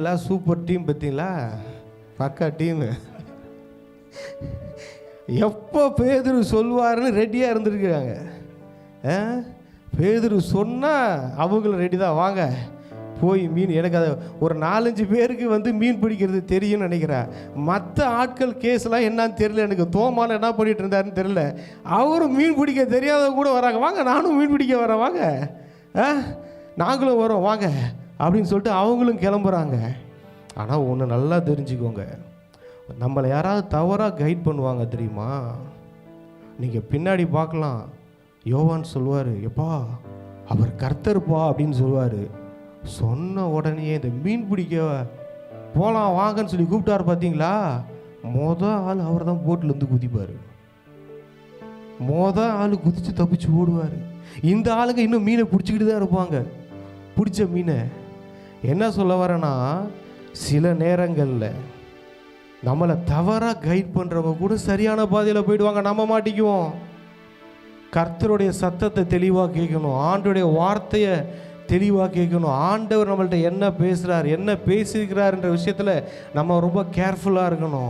எல்லாம் super team பார்த்தீங்களா, பக்கா டீமு. எப்போ பேதுரு சொல்வாருன்னு ரெடியாக இருந்துருக்காங்க. பேதுரு சொன்னால் அவங்களும் ரெடி தான், வாங்க போய் மீன். எனக்கு அதை ஒரு 4-5 பேருக்கு மீன் பிடிக்கிறது தெரியும்னு நினைக்கிறேன். மற்ற ஆட்கள் கேஸ்லாம் என்னன்னு தெரியல. எனக்கு தோமால என்ன பண்ணிட்டு இருந்தாருன்னு தெரியல. அவரும் மீன் பிடிக்க தெரியாதவங்க கூட வராங்க, வாங்க நானும் மீன் பிடிக்க வரேன், வாங்க நாங்களும் வரோம் வாங்க அப்படின்னு சொல்லிட்டு அவங்களும் கிளம்புறாங்க. ஆனால் ஒன்று நல்லா தெரிஞ்சுக்கோங்க, நம்மளை யாராவது தவறாக கைட் பண்ணுவாங்க தெரியுமா? நீங்கள் பின்னாடி பார்க்கலாம், யோவான் சொல்லுவார், எப்பா அவர் கர்த்தர்ப்பா அப்படின்னு சொல்லுவார். சொன்ன உடனே இந்த மீன் பிடிக்க போகலாம் வாங்கன்னு சொல்லி கூப்பிட்டார் பார்த்தீங்களா, ஆள் அவர் தான் போட்டிலேருந்து குதிப்பார். ஆள் குதித்து தப்பிச்சு ஓடுவார். இந்த ஆளுங்க இன்னும் மீனை பிடிச்சிக்கிட்டு தான் இருப்பாங்க. பிடிச்ச மீனை என்ன சொல்ல வரேன்னா, சில நேரங்களில் நம்மளை தவறாக கைட் பண்ணுறவங்க கூட சரியான பாதையில் போயிடுவாங்க, நம்ம மாட்டிக்குவோம். கர்த்தருடைய சத்தத்தை தெளிவாக கேட்கணும், ஆண்டவருடைய வார்த்தையை தெளிவாக கேட்கணும். ஆண்டவர் நம்மள்ட்ட என்ன பேசுகிறார், என்ன பேசியிருக்கிறார்ன்ற விஷயத்தில் நம்ம ரொம்ப கேர்ஃபுல்லாக இருக்கணும்.